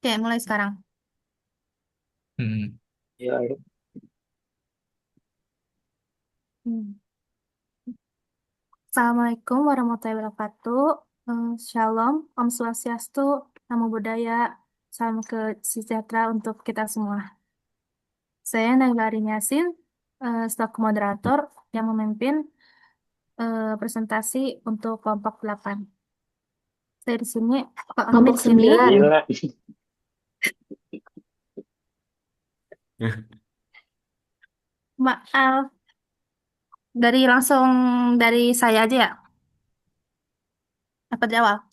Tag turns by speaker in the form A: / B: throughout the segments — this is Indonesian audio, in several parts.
A: Oke, mulai sekarang.
B: Hmm.
C: Ya,
A: Hmm. Assalamualaikum warahmatullahi wabarakatuh. Shalom, Om Swastiastu, Namo Buddhaya, salam sejahtera untuk kita semua. Saya Naila Yasin, selaku moderator yang memimpin presentasi untuk kelompok 8. Saya di sini,
D: Kelompok
A: di sini,
D: 9.
C: gila.
A: maaf, langsung dari saya aja ya, apa di awal?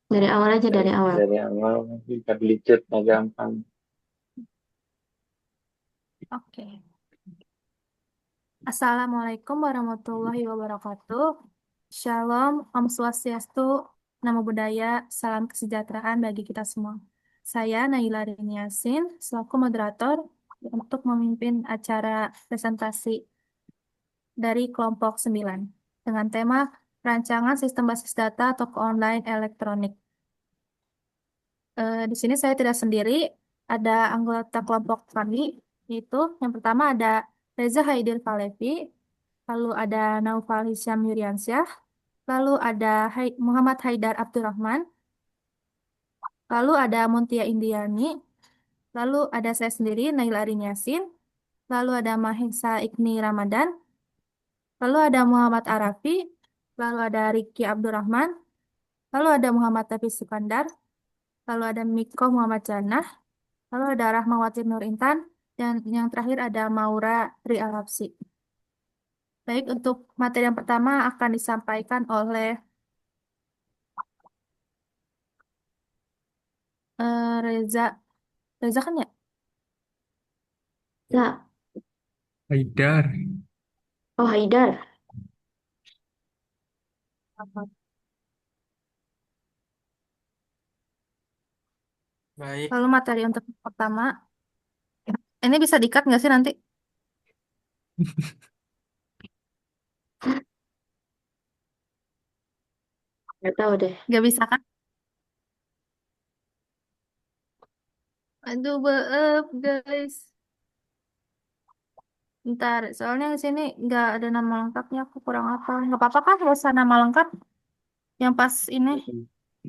D: Dari awal aja,
C: dari
D: dari awal.
C: dari awal kita licet nggak gampang.
A: Oke. Assalamualaikum warahmatullahi wabarakatuh. Shalom, Om Swastiastu, Namo Buddhaya, salam kesejahteraan bagi kita semua. Saya Naila Yasin, selaku moderator untuk memimpin acara presentasi dari kelompok 9 dengan tema Rancangan Sistem Basis Data Toko Online Elektronik. Di sini saya tidak sendiri, ada anggota kelompok kami, yaitu yang pertama ada Reza Haidir Falevi, lalu ada Naufal Hisyam Yuryansyah, lalu ada Muhammad Haidar Abdurrahman, lalu ada Muntia Indiani, lalu ada saya sendiri Naila Arin Yasin, lalu ada Mahesa Ikni Ramadan, lalu ada Muhammad Arafi, lalu ada Riki Abdurrahman, lalu ada Muhammad Taufik Sukandar, lalu ada Miko Muhammad Janah, lalu ada Rahmawati Nur Intan, dan yang terakhir ada Maura Tri Alapsi. Baik, untuk materi yang pertama akan disampaikan oleh Reza. Reza kan ya?
D: Ya.
B: Haidar.
D: Oh, Haidar.
E: Baik,
A: Lalu materi untuk yang pertama, ini bisa di-cut nggak sih nanti?
D: Nggak tahu deh.
A: Nggak bisa kan? Aduh, maaf guys. Ntar, soalnya di sini nggak ada nama lengkapnya, aku kurang apa. Nggak apa-apa kan, nggak usah nama lengkap yang pas ini.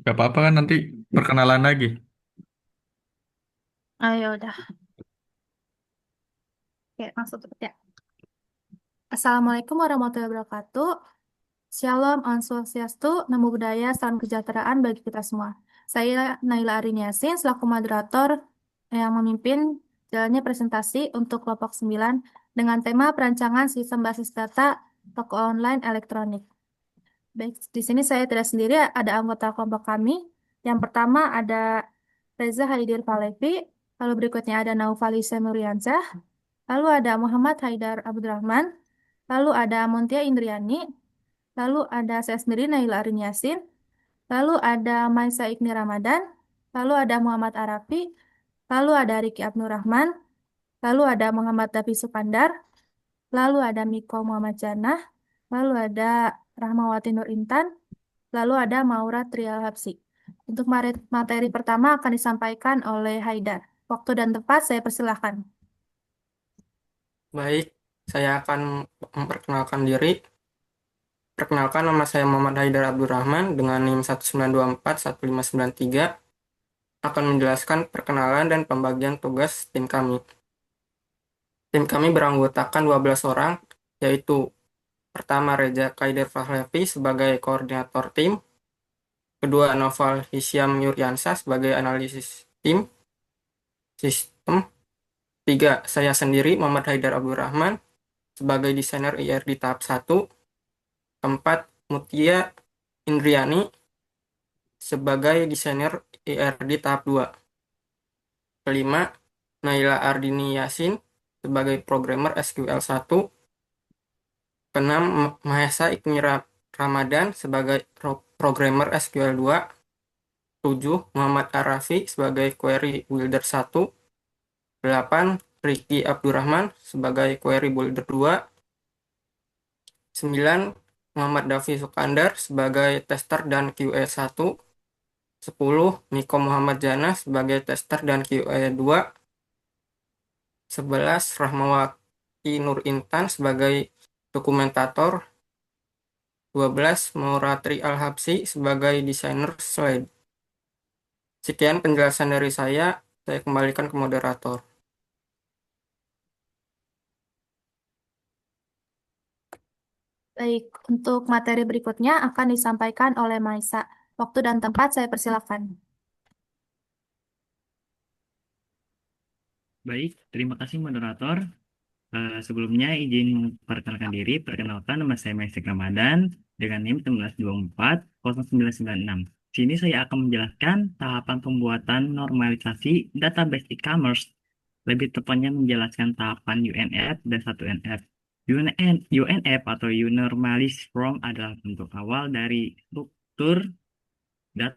B: Gak apa-apa kan nanti perkenalan lagi.
A: Ayo udah, oke, langsung ya. Assalamualaikum warahmatullahi wabarakatuh. Shalom, Om Swastiastu, Namo Buddhaya, salam kesejahteraan bagi kita semua. Saya Naila Arin Yasin, selaku moderator yang memimpin jalannya presentasi untuk kelompok 9 dengan tema perancangan sistem basis data toko online elektronik. Baik, di sini saya tidak sendiri, ada anggota kelompok kami. Yang pertama ada Reza Haidir Falevi, lalu berikutnya ada Naufali Semuriansyah, lalu ada Muhammad Haidar Abdurrahman, lalu ada Muntia Indriani, lalu ada saya sendiri Naila Arin Yasin, lalu ada Maisa Ikni Ramadan, lalu ada Muhammad Arafi, lalu ada Riki Abnur Rahman, lalu ada Muhammad Dafi Sukandar, lalu ada Miko Muhammad Janah, lalu ada Rahmawati Nur Intan, lalu ada Maura Trialapsi. Untuk materi pertama akan disampaikan oleh Haidar. Waktu dan tempat saya persilahkan.
E: baik. Saya akan memperkenalkan diri. Perkenalkan, nama saya Muhammad Haidar Abdurrahman dengan NIM 192415993. Akan menjelaskan perkenalan dan pembagian tugas tim kami. Tim kami beranggotakan 12 orang, yaitu pertama Reza Kaider Fahlevi sebagai koordinator tim, kedua Noval Hisyam Yuryansyah sebagai analisis tim, sistem, tiga saya sendiri Muhammad Haidar Abdurrahman sebagai desainer IRD tahap 1, keempat Mutia Indriani sebagai desainer IRD tahap 2, kelima Naila Ardini Yasin sebagai programmer SQL 1, keenam Mahesa Ikni Ramadan sebagai programmer SQL 2, tujuh Muhammad Arafi sebagai query builder 1, delapan Riki Abdurrahman sebagai query builder 2, 9 Muhammad Dafi Sukandar sebagai tester dan QA 1, 10. Niko Muhammad Jana sebagai tester dan QA 2. 11. Rahmawati Nur Intan sebagai dokumentator. 12. Mauratri Al-Habsi sebagai desainer slide. Sekian penjelasan dari saya kembalikan ke moderator.
A: Baik, untuk materi berikutnya akan disampaikan oleh Maisa. Waktu dan tempat saya persilakan.
F: Baik, terima kasih moderator. Sebelumnya izin memperkenalkan diri. Perkenalkan, nama saya Maisik Ramadan dengan NIM 19240996. Di sini saya akan menjelaskan tahapan pembuatan normalisasi database e-commerce. Lebih tepatnya menjelaskan tahapan UNF dan 1NF. UNF atau Unormalized Form adalah bentuk awal dari struktur data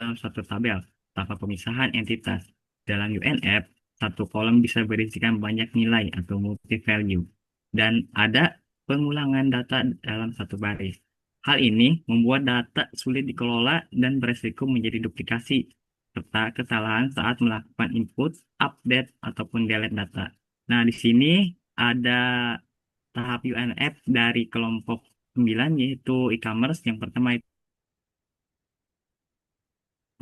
F: dalam suatu tabel tanpa pemisahan entitas. Dalam UNF, satu kolom bisa berisikan banyak nilai atau multi value, dan ada pengulangan data dalam satu baris. Hal ini membuat data sulit dikelola dan beresiko menjadi duplikasi, serta kesalahan saat melakukan input, update, ataupun delete data. Nah, di sini ada tahap UNF dari kelompok 9, yaitu e-commerce. Yang pertama itu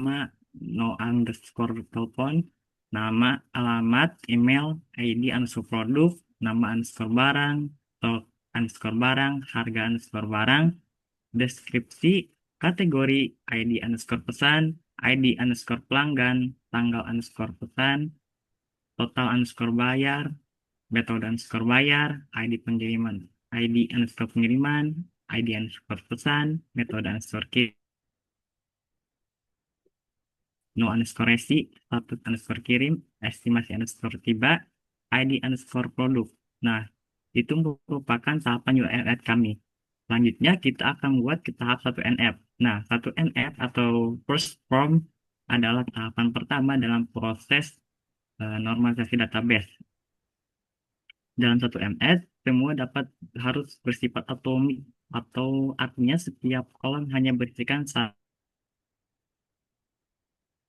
F: nama, no underscore telepon, nama, alamat, email, ID underscore produk, nama underscore barang, stok underscore barang, harga underscore barang, deskripsi, kategori, ID underscore pesan, ID underscore pelanggan, tanggal underscore pesan, total underscore bayar, metode underscore bayar, ID pengiriman, ID underscore pengiriman, ID underscore pesan, metode underscore kirim, no underscore resi, status underscore kirim, estimasi underscore tiba, ID underscore produk. Nah, itu merupakan tahapan UNF kami. Selanjutnya kita akan membuat ke tahap 1NF. Nah, 1NF atau first form adalah tahapan pertama dalam proses normalisasi database. Dalam 1NF, semua dapat harus bersifat atomik, atau artinya setiap kolom hanya berisikan satu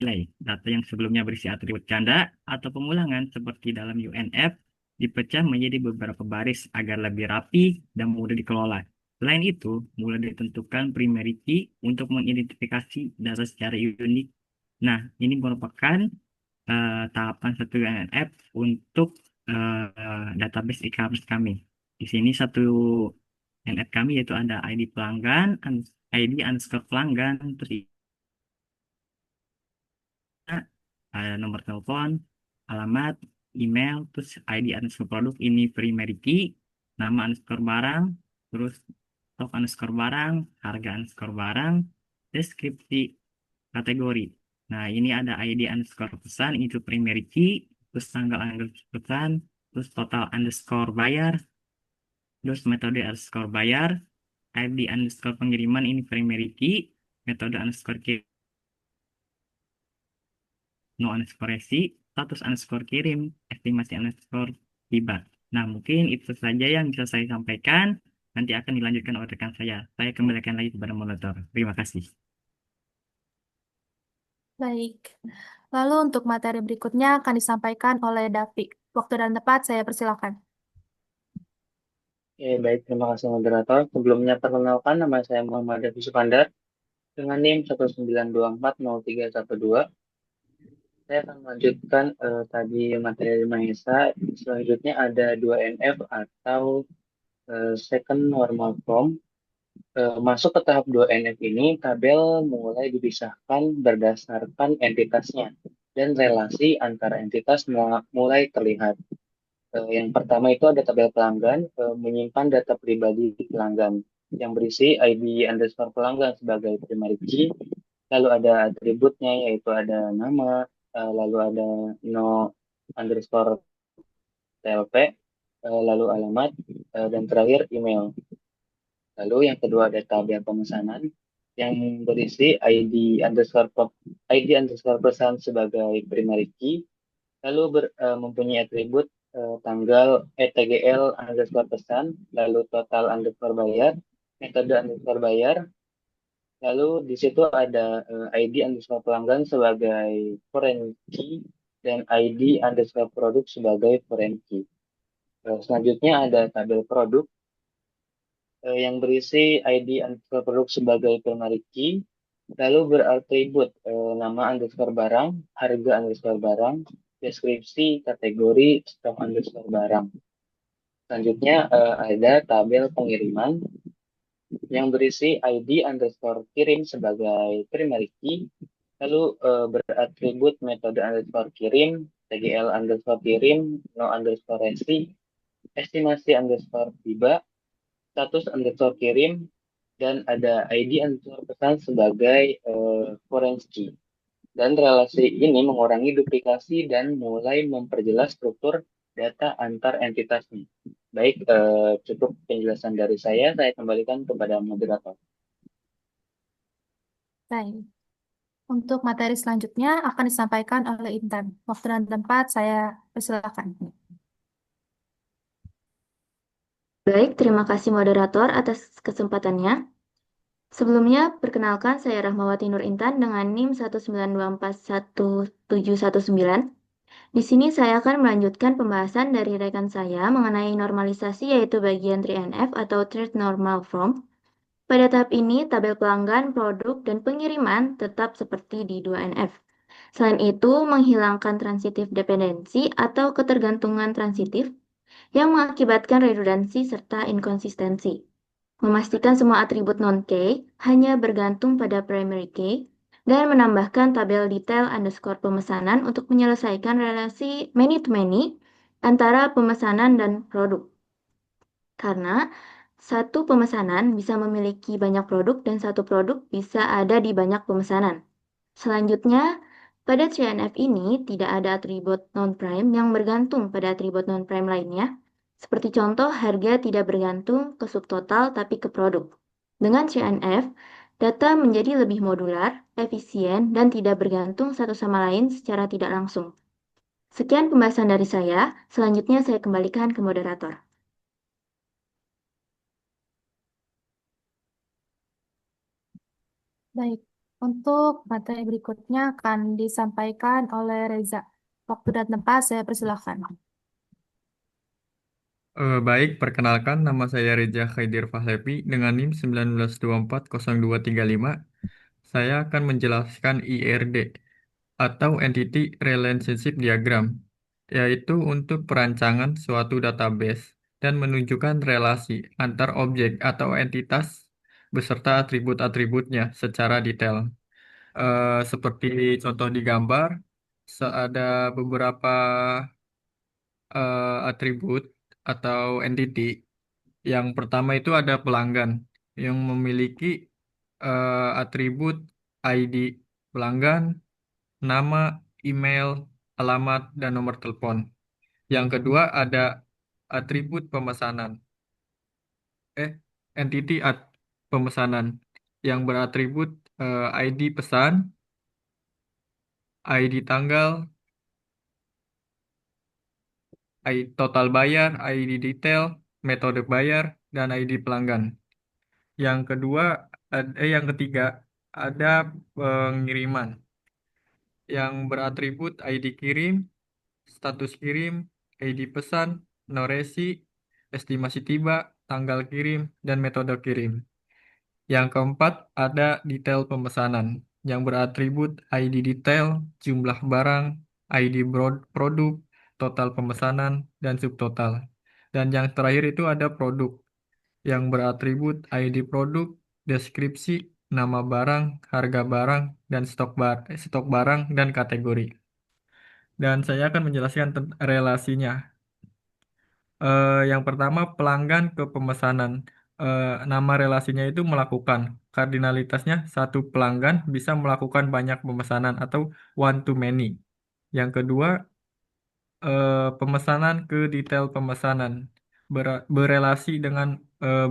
F: nilai. Data yang sebelumnya berisi atribut ganda atau pengulangan seperti dalam UNF dipecah menjadi beberapa baris agar lebih rapi dan mudah dikelola. Selain itu, mulai ditentukan primary key untuk mengidentifikasi data secara unik. Nah, ini merupakan tahapan 1 UNF untuk database e-commerce kami. Di sini 1 NF kami yaitu ada ID pelanggan, ID underscore pelanggan, terus ada nomor telepon, alamat, email, terus ID underscore produk, ini primary key, nama underscore barang, terus stok underscore barang, harga underscore barang, deskripsi, kategori. Nah, ini ada ID underscore pesan, itu primary key, terus tanggal underscore pesan, terus total underscore bayar, terus metode underscore bayar, ID underscore pengiriman, ini primary key, metode underscore kirim, no underscore resi, status underscore kirim, estimasi underscore tiba. Nah, mungkin itu saja yang bisa saya sampaikan. Nanti akan dilanjutkan oleh rekan saya. Saya kembalikan lagi kepada moderator. Terima kasih.
A: Baik. Lalu untuk materi berikutnya akan disampaikan oleh Davi. Waktu dan tempat saya persilakan.
C: Oke, baik, terima kasih moderator. Sebelumnya perkenalkan, nama saya Muhammad Davi Sukandar dengan NIM 192403112. Saya akan melanjutkan tadi materi Mahesa. Selanjutnya ada 2NF atau second normal form. Masuk ke tahap 2NF ini, tabel mulai dipisahkan berdasarkan entitasnya dan relasi antara entitas mulai terlihat. Yang pertama itu ada tabel pelanggan, menyimpan data pribadi pelanggan yang berisi ID underscore pelanggan sebagai primary key, lalu ada atributnya yaitu ada nama, lalu ada no underscore TLP, lalu alamat, dan terakhir email. Lalu yang kedua ada tabel pemesanan yang berisi ID underscore pesan sebagai primary key, lalu mempunyai atribut tanggal TGL underscore pesan, lalu total underscore bayar, metode underscore bayar, Lalu di situ ada ID underscore pelanggan sebagai foreign key dan ID underscore produk sebagai foreign key. Selanjutnya ada tabel produk yang berisi ID underscore produk sebagai primary key, lalu beratribut nama underscore barang, harga underscore barang, deskripsi, kategori, stok underscore barang. Selanjutnya ada tabel pengiriman yang berisi ID underscore kirim sebagai primary key, lalu beratribut metode underscore kirim, TGL underscore kirim, no underscore resi, estimasi underscore tiba, status underscore kirim, dan ada ID underscore pesan sebagai foreign key. Dan relasi ini mengurangi duplikasi dan mulai memperjelas struktur data antar entitasnya. Baik, cukup penjelasan dari saya kembalikan kepada moderator.
A: Baik. Untuk materi selanjutnya akan disampaikan oleh Intan. Waktu dan tempat saya persilakan.
D: Baik, terima kasih moderator atas kesempatannya. Sebelumnya, perkenalkan saya Rahmawati Nur Intan dengan NIM 192411719. Di sini saya akan melanjutkan pembahasan dari rekan saya mengenai normalisasi yaitu bagian 3NF atau Trade Normal Form. Pada tahap ini, tabel pelanggan, produk, dan pengiriman tetap seperti di 2NF. Selain itu, menghilangkan transitif dependensi atau ketergantungan transitif yang mengakibatkan redundansi serta inkonsistensi. Memastikan semua atribut non-key hanya bergantung pada primary key, dan menambahkan tabel detail underscore pemesanan untuk menyelesaikan relasi many-to-many antara pemesanan dan produk. Karena satu pemesanan bisa memiliki banyak produk dan satu produk bisa ada di banyak pemesanan. Selanjutnya, pada 3NF ini tidak ada atribut non-prime yang bergantung pada atribut non-prime lainnya. Seperti contoh, harga tidak bergantung ke subtotal tapi ke produk. Dengan 3NF, data menjadi lebih modular, efisien, dan tidak bergantung satu sama lain secara tidak langsung. Sekian pembahasan dari saya, selanjutnya saya kembalikan ke moderator.
A: Baik. Untuk materi berikutnya akan disampaikan oleh Reza. Waktu dan tempat saya persilakan.
B: Baik, perkenalkan nama saya Reza Khaidir Fahlevi dengan NIM 19240235. Saya akan menjelaskan IRD atau Entity Relationship Diagram, yaitu untuk perancangan suatu database dan menunjukkan relasi antar objek atau entitas beserta atribut-atributnya secara detail. Seperti contoh di gambar, ada beberapa atribut atau entity. Yang pertama itu ada pelanggan yang memiliki atribut ID pelanggan, nama, email, alamat, dan nomor telepon. Yang kedua ada atribut pemesanan. Entity pemesanan yang beratribut ID pesan, ID tanggal, ID total bayar, ID detail, metode bayar, dan ID pelanggan. Yang kedua, yang ketiga ada pengiriman yang beratribut ID kirim, status kirim, ID pesan, noresi, estimasi tiba, tanggal kirim, dan metode kirim. Yang keempat ada detail pemesanan yang beratribut ID detail, jumlah barang, ID produk, total pemesanan, dan subtotal. Dan yang terakhir itu ada produk yang beratribut ID produk, deskripsi, nama barang, harga barang, dan stok barang dan kategori. Dan saya akan menjelaskan relasinya. Yang pertama pelanggan ke pemesanan. Nama relasinya itu melakukan. Kardinalitasnya satu pelanggan bisa melakukan banyak pemesanan atau one to many. Yang kedua pemesanan ke detail pemesanan berelasi dengan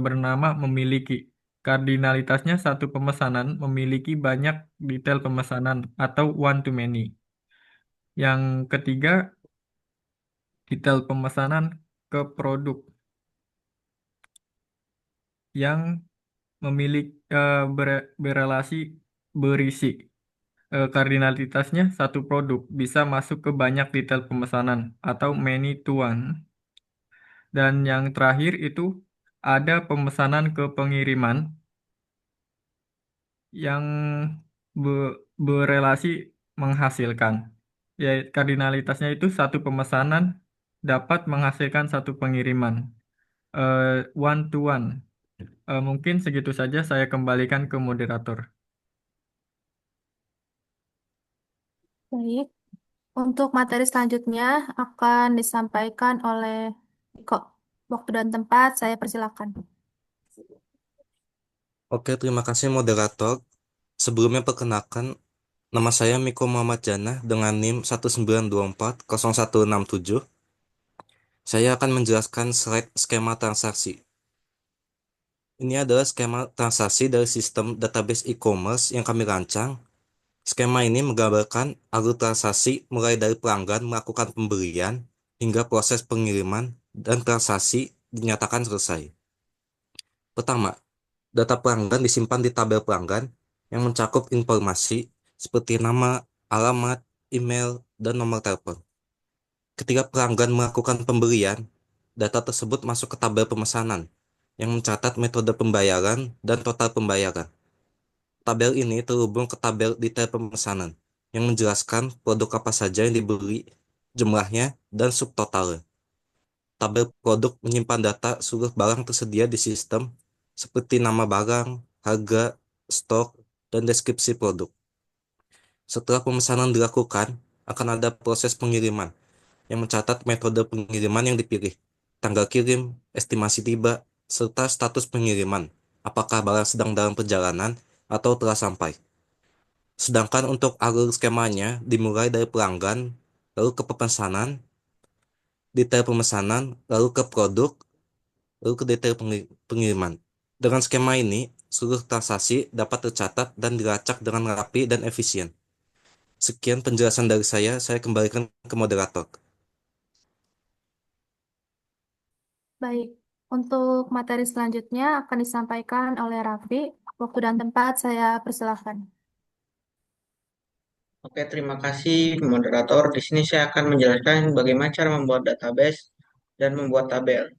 B: bernama memiliki. Kardinalitasnya satu pemesanan memiliki banyak detail pemesanan atau one to many. Yang ketiga, detail pemesanan ke produk yang memiliki berelasi berisi. Kardinalitasnya satu produk bisa masuk ke banyak detail pemesanan atau many to one. Dan yang terakhir itu ada pemesanan ke pengiriman yang berelasi menghasilkan. Ya, kardinalitasnya itu satu pemesanan dapat menghasilkan satu pengiriman. One to one. Mungkin segitu saja saya kembalikan ke moderator.
A: Baik, untuk materi selanjutnya akan disampaikan oleh Iko. Waktu dan tempat saya persilakan.
G: Oke, terima kasih moderator. Sebelumnya perkenalkan, nama saya Miko Muhammad Jannah dengan NIM 192400167. Saya akan menjelaskan slide skema transaksi. Ini adalah skema transaksi dari sistem database e-commerce yang kami rancang. Skema ini menggambarkan alur transaksi mulai dari pelanggan melakukan pembelian hingga proses pengiriman dan transaksi dinyatakan selesai. Pertama, data pelanggan disimpan di tabel pelanggan yang mencakup informasi seperti nama, alamat, email, dan nomor telepon. Ketika pelanggan melakukan pembelian, data tersebut masuk ke tabel pemesanan yang mencatat metode pembayaran dan total pembayaran. Tabel ini terhubung ke tabel detail pemesanan yang menjelaskan produk apa saja yang dibeli, jumlahnya, dan subtotalnya. Tabel produk menyimpan data seluruh barang tersedia di sistem seperti nama barang, harga, stok, dan deskripsi produk. Setelah pemesanan dilakukan, akan ada proses pengiriman yang mencatat metode pengiriman yang dipilih, tanggal kirim, estimasi tiba, serta status pengiriman, apakah barang sedang dalam perjalanan atau telah sampai. Sedangkan untuk alur skemanya dimulai dari pelanggan, lalu ke pemesanan, detail pemesanan, lalu ke produk, lalu ke detail pengiriman. Dengan skema ini, seluruh transaksi dapat tercatat dan dilacak dengan rapi dan efisien. Sekian penjelasan dari saya kembalikan ke moderator.
A: Baik, untuk materi selanjutnya akan disampaikan oleh Raffi. Waktu dan tempat saya persilakan.
E: Oke, terima kasih moderator. Di sini saya akan menjelaskan bagaimana cara membuat database dan membuat tabel.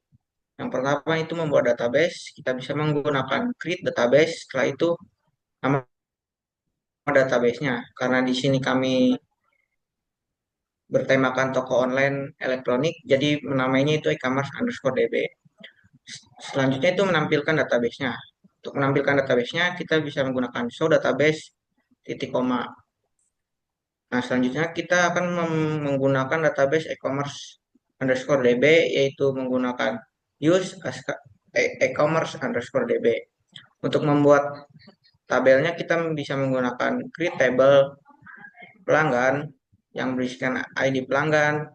E: Yang pertama itu membuat database, kita bisa menggunakan create database. Setelah itu nama databasenya. Karena di sini kami bertemakan toko online elektronik, jadi namanya itu e-commerce_db. Selanjutnya itu menampilkan databasenya. Untuk menampilkan databasenya, kita bisa menggunakan show database titik koma. Nah, selanjutnya kita akan menggunakan database e-commerce_db, yaitu menggunakan use e-commerce_db. Untuk membuat tabelnya kita bisa menggunakan create table pelanggan yang berisikan ID pelanggan,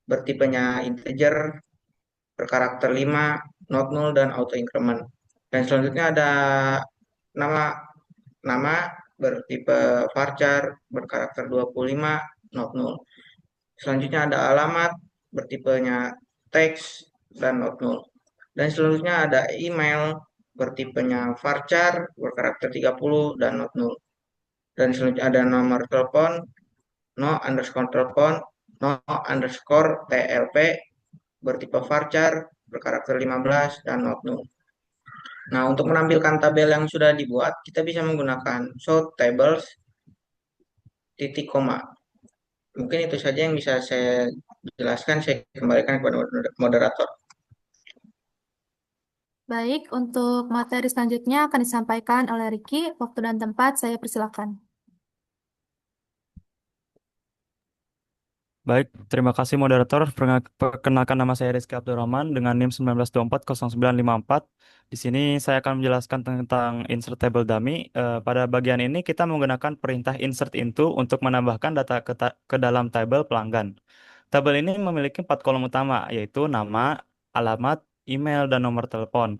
E: bertipenya integer, berkarakter 5, not null, dan auto increment. Dan selanjutnya ada nama nama bertipe varchar, berkarakter 25, not null. Selanjutnya ada alamat bertipenya teks dan not null. Dan selanjutnya ada email bertipenya varchar, berkarakter 30 dan not null. Dan selanjutnya ada nomor telepon, no underscore telepon, no underscore TLP, bertipe varchar, berkarakter 15, dan not null. Nah, untuk menampilkan tabel yang sudah dibuat, kita bisa menggunakan show tables titik koma. Mungkin itu saja yang bisa saya jelaskan. Saya kembalikan kepada moderator.
A: Baik, untuk materi selanjutnya akan disampaikan oleh Ricky. Waktu dan tempat saya persilakan.
F: Baik, terima kasih moderator. Perkenalkan nama saya Rizky Abdurrahman dengan NIM 192400954. Di sini saya akan menjelaskan tentang insert table dummy. Pada bagian ini kita menggunakan perintah insert into untuk menambahkan data ke dalam tabel pelanggan. Tabel ini memiliki 4 kolom utama, yaitu nama, alamat, email, dan nomor telepon.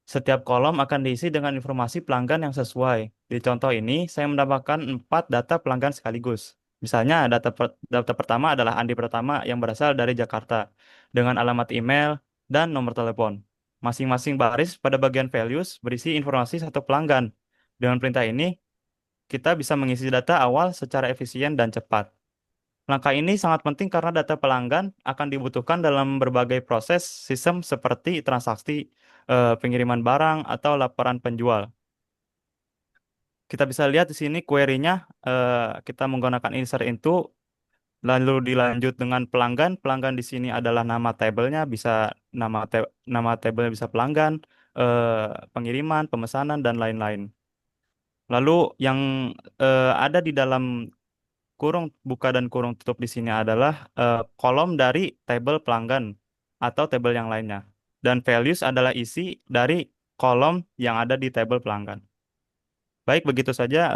F: Setiap kolom akan diisi dengan informasi pelanggan yang sesuai. Di contoh ini, saya menambahkan 4 data pelanggan sekaligus. Misalnya, data pertama adalah Andi Pratama yang berasal dari Jakarta, dengan alamat email dan nomor telepon. Masing-masing baris pada bagian values berisi informasi satu pelanggan. Dengan perintah ini, kita bisa mengisi data awal secara efisien dan cepat. Langkah ini sangat penting karena data pelanggan akan dibutuhkan dalam berbagai proses sistem seperti transaksi, pengiriman barang, atau laporan penjual. Kita bisa lihat di sini query-nya, kita menggunakan insert into, lalu dilanjut dengan pelanggan. Pelanggan di sini adalah nama tabelnya, bisa nama tabelnya bisa pelanggan, pengiriman, pemesanan, dan lain-lain. Lalu yang ada di dalam kurung buka dan kurung tutup di sini adalah kolom dari tabel pelanggan atau tabel yang lainnya. Dan values adalah isi dari kolom yang ada di tabel pelanggan. Baik, begitu saja.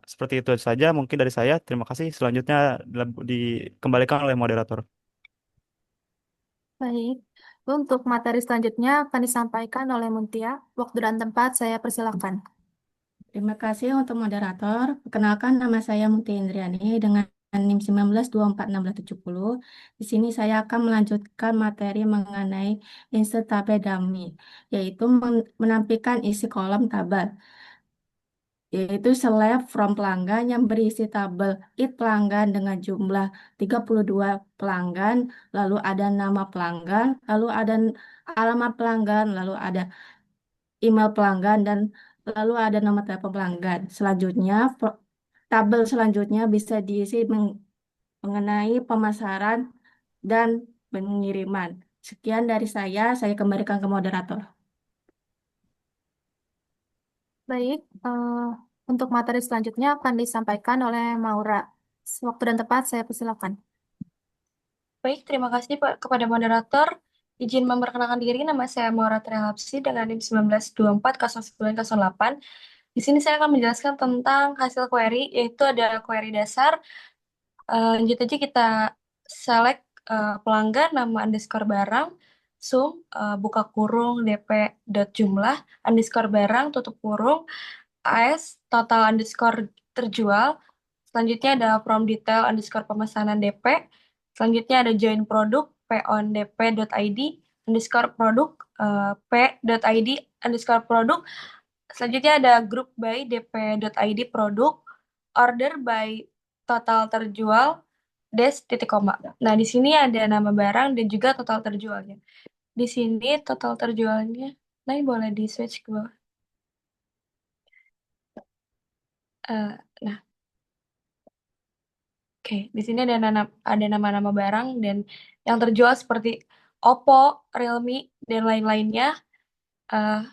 F: Seperti itu saja mungkin dari saya. Terima kasih. Selanjutnya dikembalikan oleh moderator.
A: Baik. Untuk materi selanjutnya akan disampaikan oleh Muntia. Waktu dan tempat saya persilakan.
H: Terima kasih untuk moderator. Perkenalkan nama saya Mutia Indriani dengan NIM 19241670. Di sini saya akan melanjutkan materi mengenai insert tabel dummy, yaitu menampilkan isi kolom tabel, yaitu select from pelanggan yang berisi tabel it pelanggan dengan jumlah 32 pelanggan, lalu ada nama pelanggan, lalu ada alamat pelanggan, lalu ada email pelanggan, dan lalu ada nama telepon pelanggan. Selanjutnya, tabel selanjutnya bisa diisi mengenai pemasaran dan pengiriman. Sekian dari saya kembalikan ke moderator.
A: Baik, untuk materi selanjutnya akan disampaikan oleh Maura. Waktu dan tempat saya persilakan.
I: Baik, terima kasih Pak kepada moderator. Izin memperkenalkan diri, nama saya Maura Trialapsi dengan NIM 19240908. Di sini saya akan menjelaskan tentang hasil query, yaitu ada query dasar. Lanjut aja kita select pelanggan, nama underscore barang, sum, buka kurung, dp dot jumlah, underscore barang, tutup kurung, as, total underscore terjual. Selanjutnya ada from detail underscore pemesanan DP. Selanjutnya ada join produk on dp.id underscore produk p.id underscore produk. Selanjutnya ada group by dp.id produk, order by total terjual, dash titik koma. Nah, di sini ada nama barang dan juga total terjualnya. Di sini total terjualnya, nah ini boleh di switch ke bawah. Nah, oke, di sini ada nama-nama barang dan yang terjual seperti Oppo, Realme, dan lain-lainnya. Eh,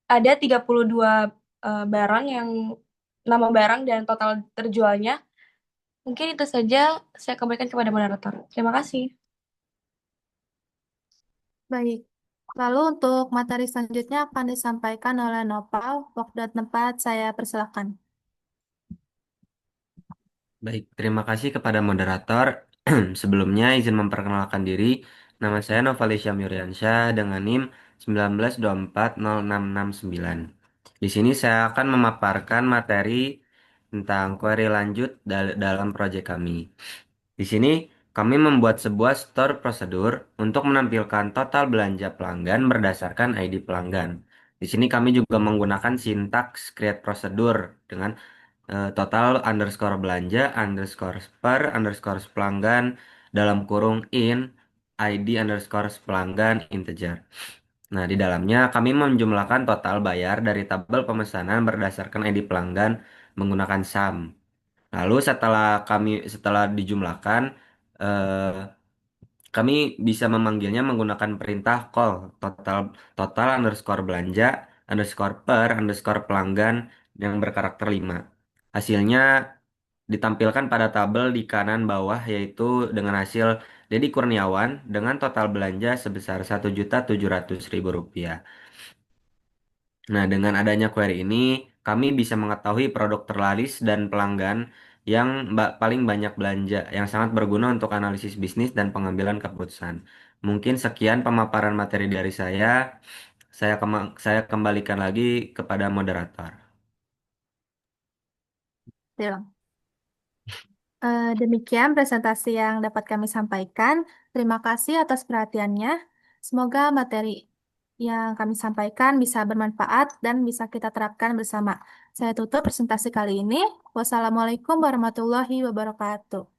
I: ada 32 barang yang nama barang dan total terjualnya. Mungkin itu saja saya kembalikan kepada moderator. Terima kasih.
A: Baik. Lalu untuk materi selanjutnya akan disampaikan oleh Nopal. Waktu dan tempat saya persilakan.
J: Baik, terima kasih kepada moderator. Sebelumnya izin memperkenalkan diri. Nama saya Novalisya Miriansyah dengan NIM 19240669. Di sini saya akan memaparkan materi tentang query lanjut dalam proyek kami. Di sini kami membuat sebuah store prosedur untuk menampilkan total belanja pelanggan berdasarkan ID pelanggan. Di sini kami juga menggunakan sintaks create prosedur dengan total underscore belanja underscore per underscore pelanggan dalam kurung in ID underscore pelanggan integer. Nah, di dalamnya kami menjumlahkan total bayar dari tabel pemesanan berdasarkan ID pelanggan menggunakan sum. Lalu setelah dijumlahkan, eh, kami bisa memanggilnya menggunakan perintah call total total underscore belanja underscore per underscore pelanggan yang berkarakter 5. Hasilnya ditampilkan pada tabel di kanan bawah, yaitu dengan hasil Dedi Kurniawan dengan total belanja sebesar Rp1.700.000. Nah, dengan adanya query ini, kami bisa mengetahui produk terlaris dan pelanggan yang paling banyak belanja, yang sangat berguna untuk analisis bisnis dan pengambilan keputusan. Mungkin sekian pemaparan materi dari saya. Saya kembalikan lagi kepada moderator.
A: Silakan. Demikian presentasi yang dapat kami sampaikan. Terima kasih atas perhatiannya. Semoga materi yang kami sampaikan bisa bermanfaat dan bisa kita terapkan bersama. Saya tutup presentasi kali ini. Wassalamualaikum warahmatullahi wabarakatuh.